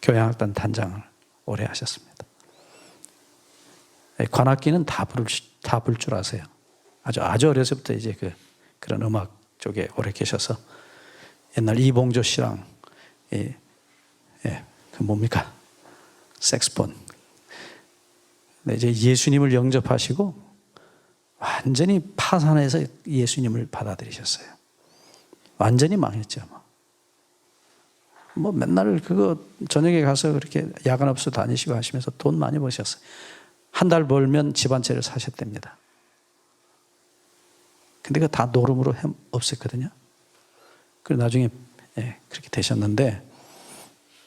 교향악단 단장을 오래 하셨습니다. 관악기는 다 부를 줄 아세요. 아주 어려서부터 이제 그런 음악 쪽에 오래 계셔서 옛날 이봉조 씨랑 그 뭡니까? 색스폰. 이제 예수님을 영접하시고 완전히 파산해서 예수님을 받아들이셨어요. 완전히 망했죠. 뭐 맨날 그거 저녁에 가서 그렇게 야간 업소 다니시고 하시면서 돈 많이 버셨어요. 한 달 벌면 집 한 채를 사셨답니다. 근데 그거 다 노름으로 없앴거든요. 그리고 나중에 그렇게 되셨는데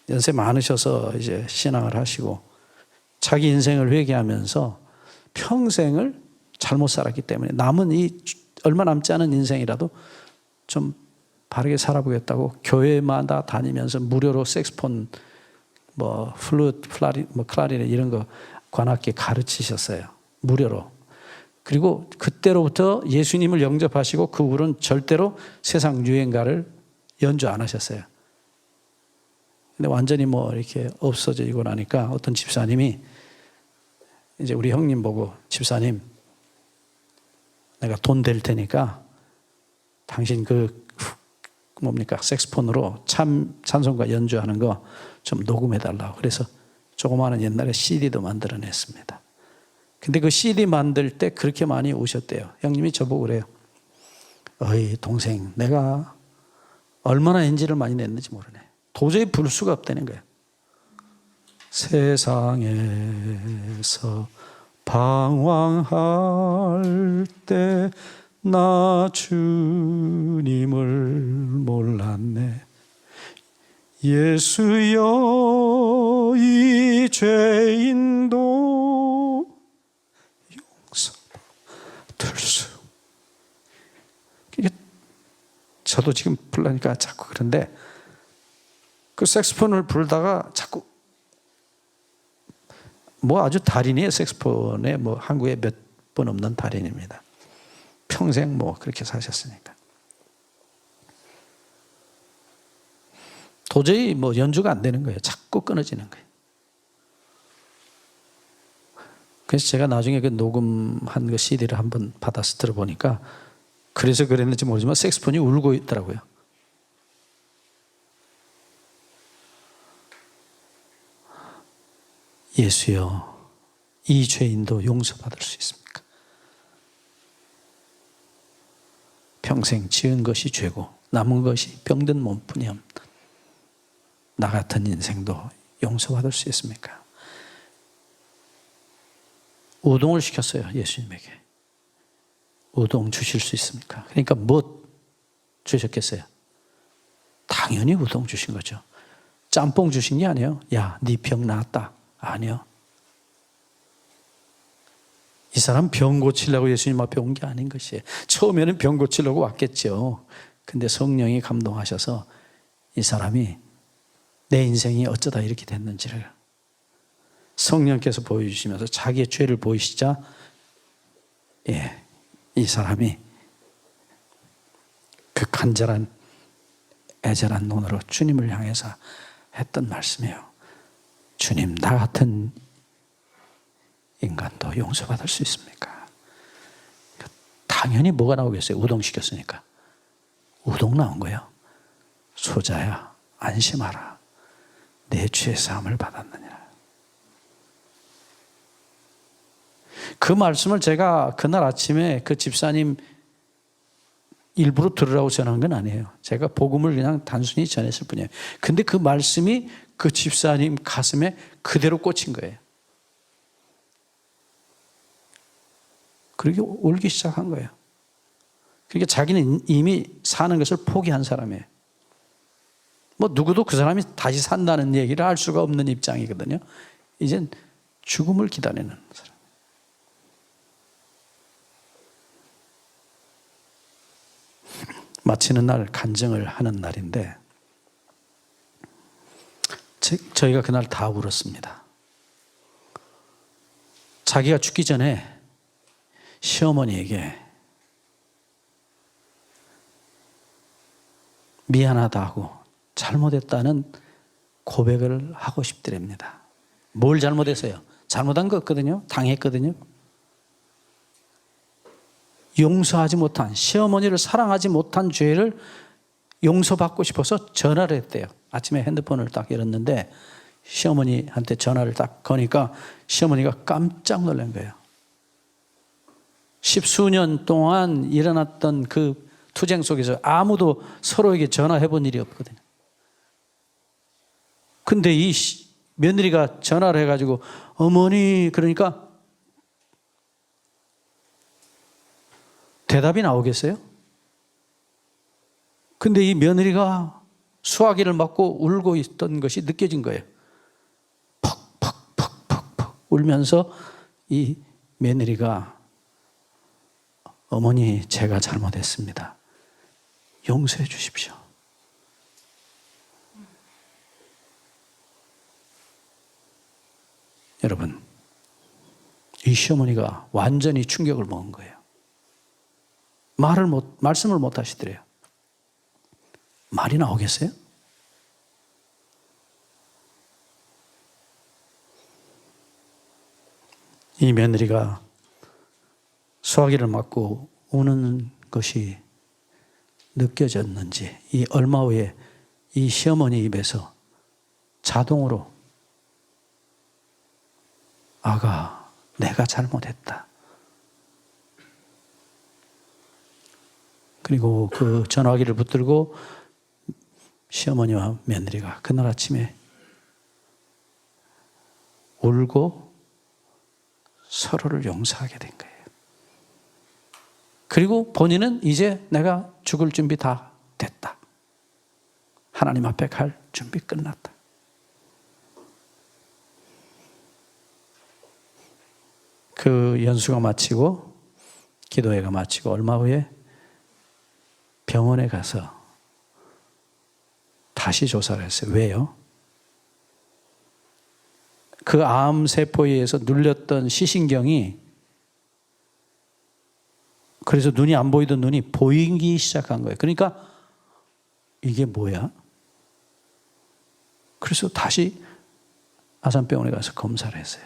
연세 많으셔서 이제 신앙을 하시고 자기 인생을 회개하면서 평생을 잘못 살았기 때문에 남은 이 얼마 남지 않은 인생이라도 좀 바르게 살아보겠다고 교회마다 다니면서 무료로 색스폰, 뭐 플루트, 클라리넷 이런 거 관악기 가르치셨어요. 무료로. 그리고 그때로부터 예수님을 영접하시고 그 후로는 절대로 세상 유행가를 연주 안 하셨어요. 근데 완전히 뭐 이렇게 없어지고 나니까 어떤 집사님이 이제 우리 형님 보고, 집사님, 내가 돈 될 테니까 당신 뭡니까? 색스폰으로 찬송가 연주하는 거 좀 녹음해달라고. 그래서 조그마한 옛날에 CD도 만들어냈습니다. 근데 그 CD 만들 때 그렇게 많이 우셨대요. 형님이 저보고 그래요. 어이, 동생, 내가 얼마나 NG를 많이 냈는지 모르네. 도저히 부를 수가 없다는 거예요. 세상에서 방황할 때 나 주님을 몰랐네. 예수여, 이 죄인도 용서받을 수. 저도 지금 불라니까 자꾸 그런데 그 색스폰을 불다가 자꾸 뭐 아주 달인이에요. 색스폰에 뭐 한국에 몇 번 없는 달인입니다. 평생 뭐 그렇게 사셨으니까. 도저히 뭐 연주가 안 되는 거예요. 자꾸 끊어지는 거예요. 그래서 제가 나중에 그 녹음한 그 CD를 한번 받아서 들어보니까 그래서 그랬는지 모르지만 색스폰이 울고 있더라고요. 예수여, 이 죄인도 용서받을 수 있습니까? 평생 지은 것이 죄고 남은 것이 병든 몸뿐이면 나 같은 인생도 용서받을 수 있습니까? 우동을 시켰어요, 예수님에게. 우동 주실 수 있습니까? 그러니까 뭐 주셨겠어요? 당연히 우동 주신 거죠. 짬뽕 주신 게 아니에요. 야, 네 병 나았다. 아니요. 이 사람 병 고치려고 예수님 앞에 온 게 아닌 것이에요. 처음에는 병 고치려고 왔겠죠. 근데 성령이 감동하셔서 이 사람이 내 인생이 어쩌다 이렇게 됐는지를 성령께서 보여주시면서 자기의 죄를 보이시자 이 사람이 그 간절한 애절한 눈으로 주님을 향해서 했던 말씀이에요. 주님, 나 같은 인간도 용서받을 수 있습니까? 당연히 뭐가 나오겠어요? 우동 시켰으니까. 우동 나온 거예요. 소자야, 안심하라. 내 죄 사함을 받았느니라. 그 말씀을 제가 그날 아침에 그 집사님 일부러 들으라고 전한 건 아니에요. 제가 복음을 그냥 단순히 전했을 뿐이에요. 근데 그 말씀이 그 집사님 가슴에 그대로 꽂힌 거예요. 그렇게 울기 시작한 거예요. 그러니까 자기는 이미 사는 것을 포기한 사람이에요. 뭐 누구도 그 사람이 다시 산다는 얘기를 할 수가 없는 입장이거든요. 이젠 죽음을 기다리는 사람. 마치는 날 간증을 하는 날인데 저희가 그날 다 울었습니다. 자기가 죽기 전에 시어머니에게 미안하다고 잘못했다는 고백을 하고 싶더랍니다. 뭘 잘못했어요? 잘못한 거 없거든요. 당했거든요. 용서하지 못한, 시어머니를 사랑하지 못한 죄를 용서받고 싶어서 전화를 했대요. 아침에 핸드폰을 딱 열었는데 시어머니한테 전화를 딱 거니까 시어머니가 깜짝 놀란 거예요. 10수년 동안 일어났던 그 투쟁 속에서 아무도 서로에게 전화해 본 일이 없거든요. 근데 이 며느리가 전화를 해가지고 어머니 그러니까 대답이 나오겠어요? 근데 이 며느리가 수화기를 맞고 울고 있던 것이 느껴진 거예요. 퍽 울면서 이 며느리가 어머니 제가 잘못했습니다. 용서해 주십시오. 여러분, 이 시어머니가 완전히 충격을 먹은 거예요. 말씀을 못 하시더래요. 말이 나오겠어요? 이 며느리가 수화기를 맞고 우는 것이 느껴졌는지 이 얼마 후에 이 시어머니 입에서 자동으로 아가 내가 잘못했다. 그리고 그 전화기를 붙들고 시어머니와 며느리가 그날 아침에 울고 서로를 용서하게 된 거예요. 그리고 본인은 이제 내가 죽을 준비 다 됐다. 하나님 앞에 갈 준비 끝났다. 그 연수가 마치고 기도회가 마치고 얼마 후에 병원에 가서 다시 조사를 했어요. 왜요? 그 암세포에 의해서 눌렸던 시신경이 그래서 눈이 안 보이던 눈이 보이기 시작한 거예요. 그러니까 이게 뭐야? 그래서 다시 아산병원에 가서 검사를 했어요.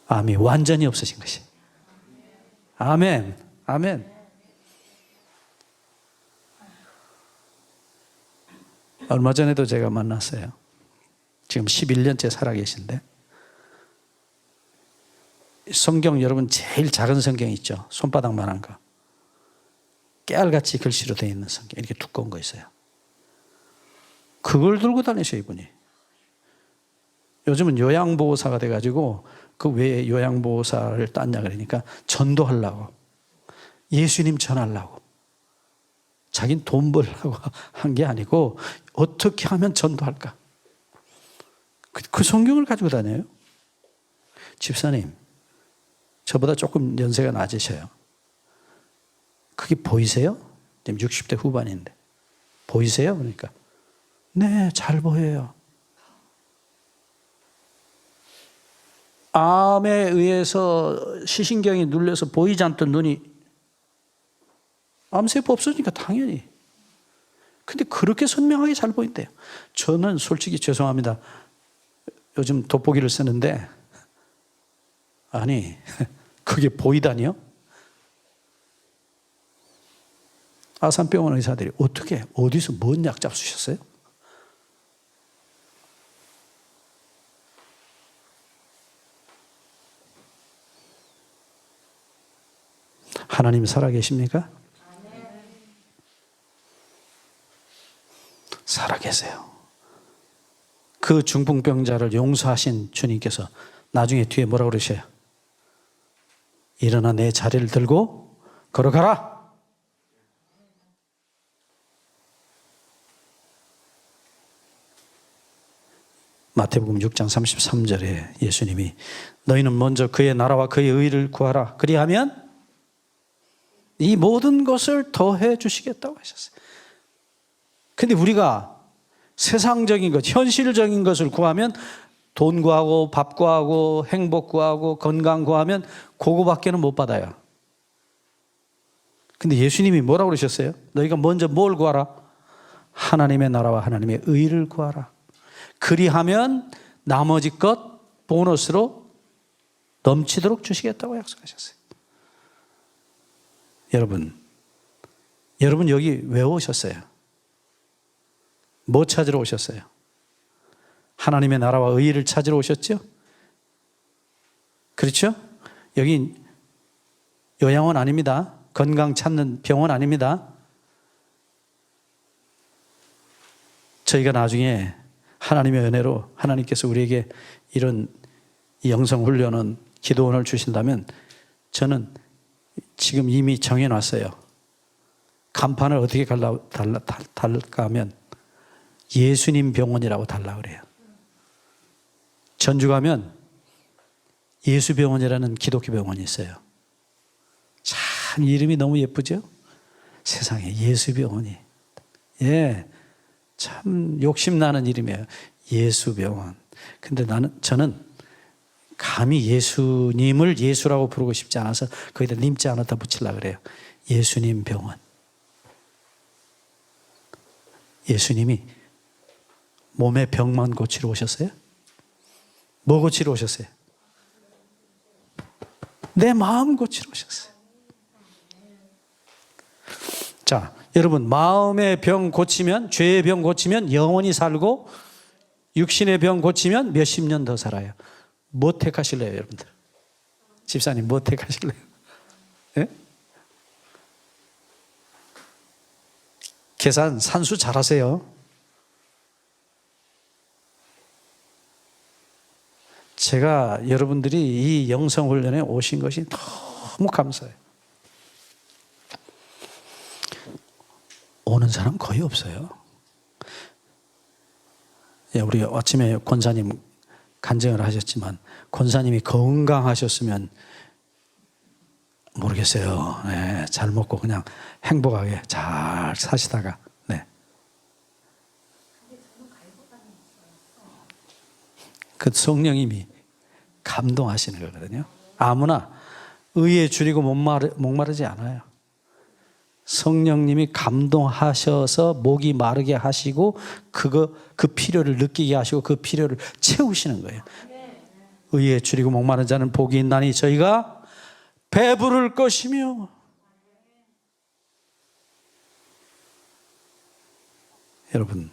암이 완전히 없어진 것이. 아멘. 아멘. 얼마 전에도 제가 만났어요. 지금 11년째 살아계신데 성경 여러분 제일 작은 성경 있죠? 손바닥만한 거. 깨알같이 글씨로 되어 있는 성경, 이렇게 두꺼운 거 있어요. 그걸 들고 다니셔 이분이. 요즘은 요양보호사가 돼가지고 그 왜 요양보호사를 땄냐 그러니까 전도하려고, 예수님 전하려고. 자긴 돈 벌려고 한 게 아니고 어떻게 하면 전도할까. 그 성경을 가지고 다녀요. 집사님, 저보다 조금 연세가 낮으셔요. 그게 보이세요? 지금 60대 후반인데 보이세요? 그러니까 네, 잘 보여요. 암에 의해서 시신경이 눌려서 보이지 않던 눈이, 암세포 없어지니까 당연히. 근데 그렇게 선명하게 잘 보인대요. 저는 솔직히 죄송합니다. 요즘 돋보기를 쓰는데, 아니, 그게 보이다니요? 아산병원 의사들이 어떻게, 어디서 뭔 약 잡수셨어요? 하나님 살아계십니까? 살아계세요. 그 중풍병자를 용서하신 주님께서 나중에 뒤에 뭐라고 그러셔요? 일어나 내 자리를 들고 걸어가라. 마태복음 6장 33절에 예수님이 너희는 먼저 그의 나라와 그의 의를 구하라. 그리하면 이 모든 것을 더해 주시겠다고 하셨어요. 근데 우리가 세상적인 것, 현실적인 것을 구하면 돈 구하고 밥 구하고 행복 구하고 건강 구하면 그거밖에는 못 받아요. 근데 예수님이 뭐라고 그러셨어요? 너희가 먼저 뭘 구하라? 하나님의 나라와 하나님의 의를 구하라. 그리하면 나머지 것 보너스로 넘치도록 주시겠다고 약속하셨어요. 여러분 여기 왜 오셨어요? 뭐 찾으러 오셨어요? 하나님의 나라와 의를 찾으러 오셨죠? 그렇죠? 여기 요양원 아닙니다. 건강 찾는 병원 아닙니다. 저희가 나중에 하나님의 은혜로 하나님께서 우리에게 이런 영성훈련은 기도원을 주신다면 저는 지금 이미 정해놨어요. 간판을 어떻게 달까 하면 예수님 병원이라고 달라 그래요. 전주 가면 예수병원이라는 기독교 병원이 있어요. 참 이름이 너무 예쁘죠? 세상에 예수병원이. 예, 참 욕심나는 이름이에요. 예수병원. 근데 저는 감히 예수님을 예수라고 부르고 싶지 않아서 거기다 님자 하나 더 붙이려고 그래요. 예수님 병원. 예수님이 몸의 병만 고치러 오셨어요? 뭐 고치러 오셨어요? 내 마음 고치러 오셨어요. 자, 여러분, 마음의 병 고치면, 죄의 병 고치면 영원히 살고, 육신의 병 고치면 몇십 년 더 살아요. 뭐 택하실래요, 여러분들? 집사님, 뭐 택하실래요? 네? 계산, 산수 잘하세요. 제가 여러분들이 이 영성훈련에 오신 것이 너무 감사해요. 오는 사람 거의 없어요. 예, 우리 아침에 권사님 간증을 하셨지만 권사님이 건강하셨으면 모르겠어요. 네, 잘 먹고 그냥 행복하게 잘 사시다가 네. 그 성령님이 감동하시는 거거든요. 아무나 의에 줄이고 목마르지 않아요. 성령님이 감동하셔서 목이 마르게 하시고 그 필요를 느끼게 하시고 그 필요를 채우시는 거예요. 의에 줄이고 목마른 자는 복이 있나니 저희가 배부를 것이며. 여러분,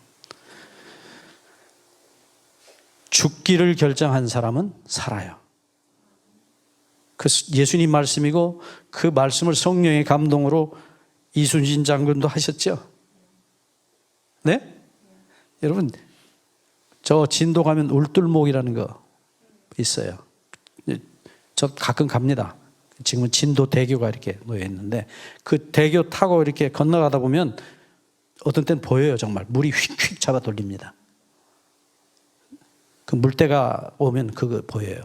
죽기를 결정한 사람은 살아요. 그 예수님 말씀이고 그 말씀을 성령의 감동으로 이순신 장군도 하셨죠? 네? 여러분, 저 진도 가면 울들목이라는 거 있어요. 저 가끔 갑니다. 지금은 진도 대교가 이렇게 놓여 있는데 그 대교 타고 이렇게 건너가다 보면 어떤 때는 보여요. 정말 물이 휙휙 잡아 돌립니다. 그 물때가 오면 그거 보여요.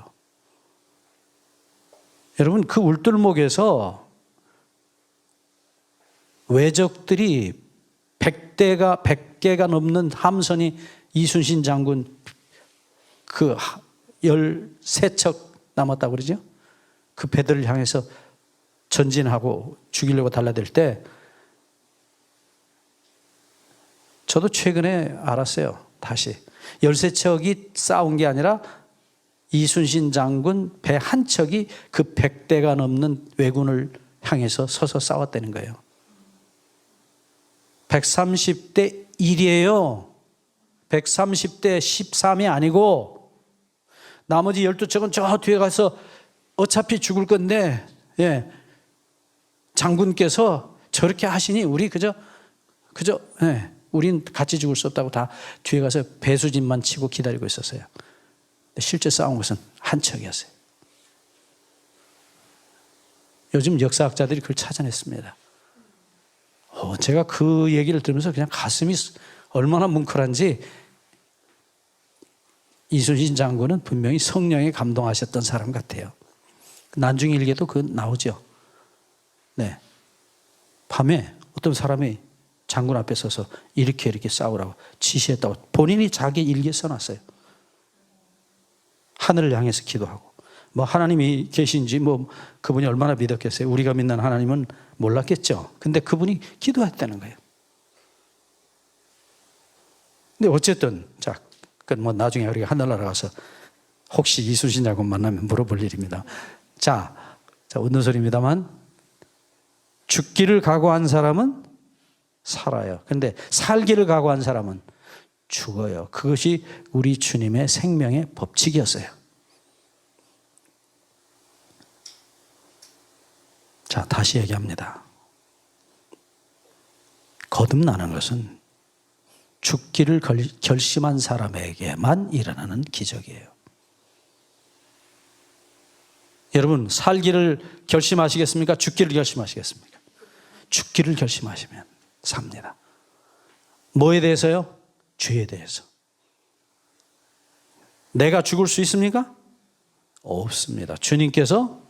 여러분, 그 울들목에서 외적들이 100개가 넘는 함선이 이순신 장군 그 13척 남았다고 그러죠? 그 배들을 향해서 전진하고 죽이려고 달라들 때 저도 최근에 알았어요. 다시 13척이 싸운 게 아니라 이순신 장군 배 한 척이 그 100대가 넘는 왜군을 향해서 서서 싸웠다는 거예요. 130대 1이에요. 130대 13이 아니고 나머지 12척은 저 뒤에 가서 어차피 죽을 건데 장군께서 저렇게 하시니 우리 그저 우린 같이 죽을 수 없다고 다 뒤에 가서 배수진만 치고 기다리고 있었어요. 실제 싸운 것은 한 척이었어요. 요즘 역사학자들이 그걸 찾아냈습니다. 제가 그 얘기를 들으면서 그냥 가슴이 얼마나 뭉클한지. 이순신 장군은 분명히 성령에 감동하셨던 사람 같아요. 난중 일기에도 그 나오죠. 네. 밤에 어떤 사람이 장군 앞에 서서 이렇게 싸우라고 지시했다고 본인이 자기 일기에 써놨어요. 하늘을 향해서 기도하고 뭐 하나님이 계신지 뭐 그분이 얼마나 믿었겠어요. 우리가 믿는 하나님은 몰랐겠죠. 근데 그분이 기도했다는 거예요. 근데 어쨌든 자, 뭐 나중에 우리가 하늘나라 가서 혹시 이순신 장군 만나면 물어볼 일입니다. 자 웃는 소리입니다만 죽기를 각오한 사람은 살아요. 근데 살기를 각오한 사람은 죽어요. 그것이 우리 주님의 생명의 법칙이었어요. 자, 다시 얘기합니다. 거듭나는 것은 죽기를 결심한 사람에게만 일어나는 기적이에요. 여러분, 살기를 결심하시겠습니까? 죽기를 결심하시겠습니까? 죽기를 결심하시면 삽니다. 뭐에 대해서요? 죄에 대해서. 내가 죽을 수 있습니까? 없습니다. 주님께서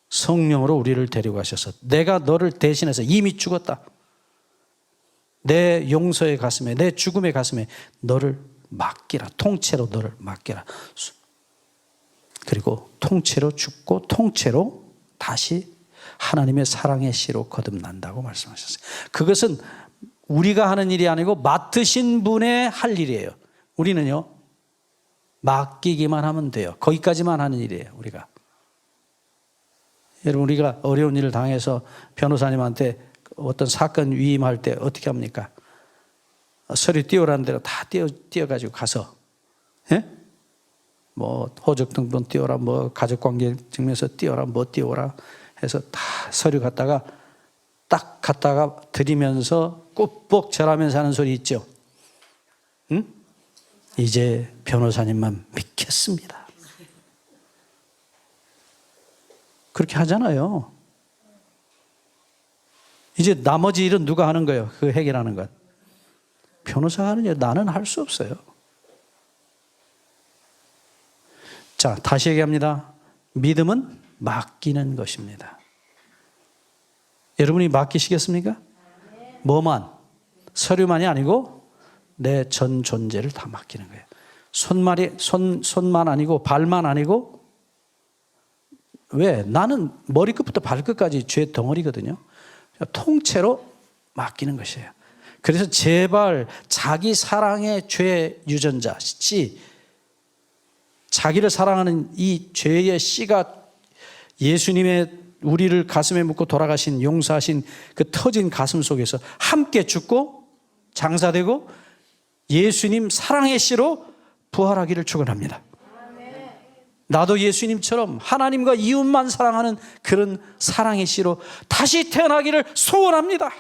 성령으로 우리를 데려가셔서 내가 너를 대신해서 이미 죽었다. 내 용서의 가슴에, 내 죽음의 가슴에 너를 맡기라. 통째로 너를 맡기라. 그리고 통째로 죽고 통째로 다시 하나님의 사랑의 씨로 거듭난다고 말씀하셨어요. 그것은 우리가 하는 일이 아니고 맡으신 분의 할 일이에요. 우리는요, 맡기기만 하면 돼요. 거기까지만 하는 일이에요, 우리가. 여러분, 우리가 어려운 일을 당해서 변호사님한테 어떤 사건 위임할 때 어떻게 합니까? 서류 띄우라는 대로 다 띄워가지고 가서, 뭐, 호적 등본 띄워라, 뭐, 가족관계 증명서 띄워라, 뭐 띄워라 해서 다 서류 갖다가 딱 갖다가 드리면서 꾹뻑 절하면서 하는 소리 있죠? 응? 이제 변호사님만 믿겠습니다. 그렇게 하잖아요. 이제 나머지 일은 누가 하는 거예요? 그 해결하는 것. 변호사가 하는 일 나는 할 수 없어요. 자, 다시 얘기합니다. 믿음은 맡기는 것입니다. 여러분이 맡기시겠습니까? 뭐만? 서류만이 아니고 내 전 존재를 다 맡기는 거예요. 손만 아니고 발만 아니고. 왜? 나는 머리끝부터 발끝까지 죄 덩어리거든요. 통째로 맡기는 것이에요. 그래서 제발 자기 사랑의 죄 유전자 씨, 자기를 사랑하는 이 죄의 씨가 예수님의 우리를 가슴에 묻고 돌아가신 용서하신 그 터진 가슴 속에서 함께 죽고 장사되고 예수님 사랑의 씨로 부활하기를 축원합니다. 나도 예수님처럼 하나님과 이웃만 사랑하는 그런 사랑의 씨로 다시 태어나기를 소원합니다.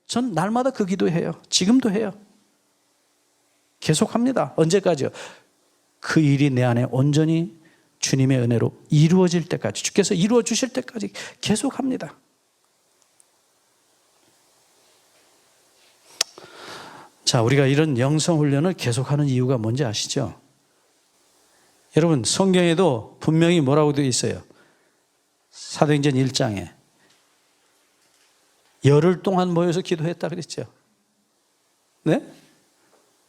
전 날마다 그 기도해요. 지금도 해요. 계속합니다. 언제까지요? 그 일이 내 안에 온전히 주님의 은혜로 이루어질 때까지, 주께서 이루어 주실 때까지 계속합니다. 자, 우리가 이런 영성 훈련을 계속하는 이유가 뭔지 아시죠? 여러분, 성경에도 분명히 뭐라고 되어 있어요? 사도행전 1장에 열흘 동안 모여서 기도했다 그랬죠. 네?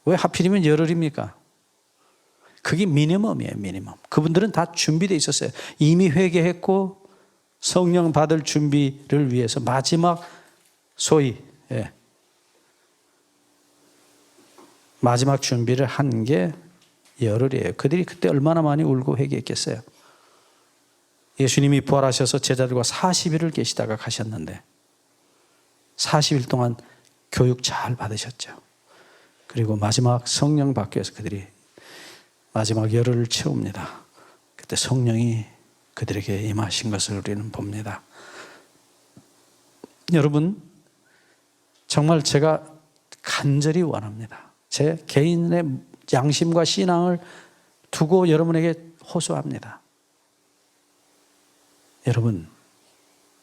왜 하필이면 열흘입니까? 그게 미니멈이에요, 미니멈. 그분들은 다 준비되어 있었어요. 이미 회개했고 성령 받을 준비를 위해서 마지막 소위 마지막 준비를 한 게 열흘이에요. 그들이 그때 얼마나 많이 울고 회개했겠어요. 예수님이 부활하셔서 제자들과 40일을 계시다가 가셨는데 40일 동안 교육 잘 받으셨죠. 그리고 마지막 성령 받기 위해서 그들이 마지막 열흘을 채웁니다. 그때 성령이 그들에게 임하신 것을 우리는 봅니다. 여러분, 정말 제가 간절히 원합니다. 제 개인의 양심과 신앙을 두고 여러분에게 호소합니다. 여러분,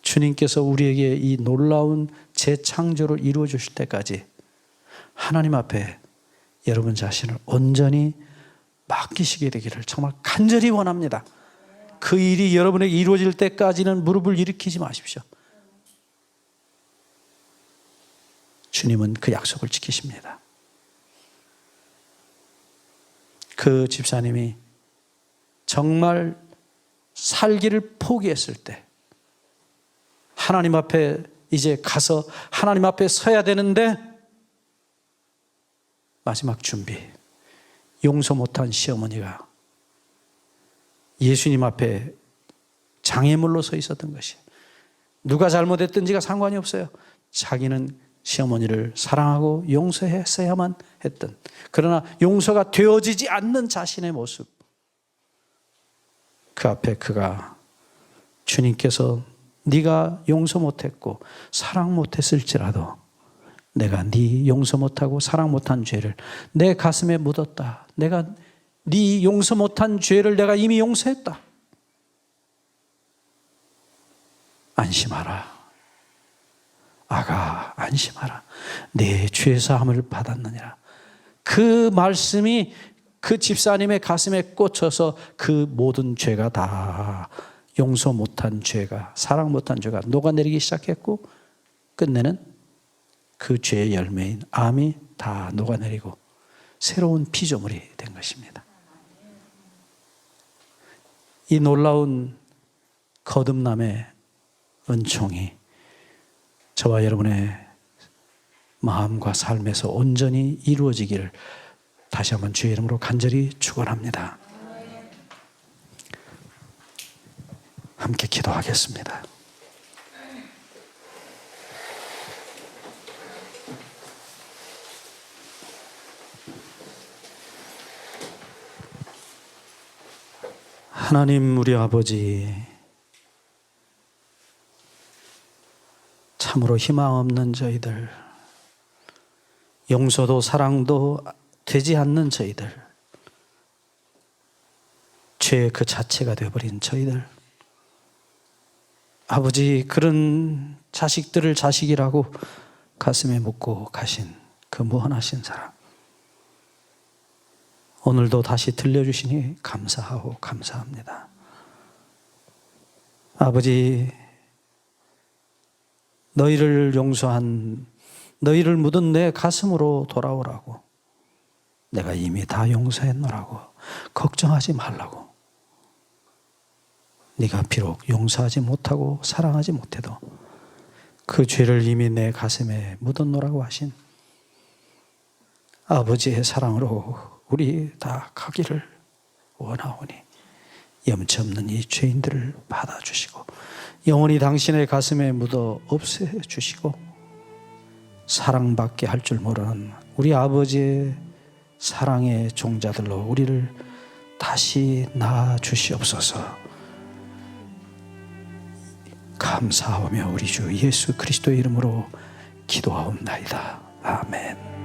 주님께서 우리에게 이 놀라운 재창조를 이루어 주실 때까지 하나님 앞에 여러분 자신을 온전히 맡기시게 되기를 정말 간절히 원합니다. 그 일이 여러분에게 이루어질 때까지는 무릎을 일으키지 마십시오. 주님은 그 약속을 지키십니다. 그 집사님이 정말 살기를 포기했을 때 하나님 앞에 이제 가서 하나님 앞에 서야 되는데 마지막 준비, 용서 못한 시어머니가 예수님 앞에 장애물로 서 있었던 것이, 누가 잘못했든지가 상관이 없어요. 자기는 시어머니를 사랑하고 용서했어야만 했던, 그러나 용서가 되어지지 않는 자신의 모습, 그 앞에 그가 주님께서 네가 용서 못했고 사랑 못했을지라도 내가 네 용서 못하고 사랑 못한 죄를 내 가슴에 묻었다. 내가 네 용서 못한 죄를 내가 이미 용서했다. 안심하라. 아가 안심하라. 내 죄사함을 받았느니라. 그 말씀이 그 집사님의 가슴에 꽂혀서 그 모든 죄가 다, 용서 못한 죄가, 사랑 못한 죄가 녹아내리기 시작했고 끝내는 그 죄의 열매인 암이 다 녹아내리고 새로운 피조물이 된 것입니다. 이 놀라운 거듭남의 은총이 저와 여러분의 마음과 삶에서 온전히 이루어지기를 다시 한번 주의 이름으로 간절히 축원합니다. 함께 기도하겠습니다. 하나님, 우리 아버지, 참으로 희망 없는 저희들, 용서도 사랑도 되지 않는 저희들, 죄 그 자체가 되어버린 저희들, 아버지, 그런 자식들을 자식이라고 가슴에 묻고 가신 그 무한하신 사랑, 오늘도 다시 들려주시니 감사하고 감사합니다. 아버지, 너희를 용서한, 너희를 묻은 내 가슴으로 돌아오라고, 내가 이미 다 용서했노라고, 걱정하지 말라고. 네가 비록 용서하지 못하고 사랑하지 못해도 그 죄를 이미 내 가슴에 묻었노라고 하신 아버지의 사랑으로 우리 다 가기를 원하오니 염치 없는 이 죄인들을 받아주시고 영원히 당신의 가슴에 묻어 없애주시고 사랑받게 할 줄 모르는 우리 아버지의 사랑의 종자들로 우리를 다시 낳아 주시옵소서. 감사하며 우리 주 예수 그리스도의 이름으로 기도하옵나이다. 아멘.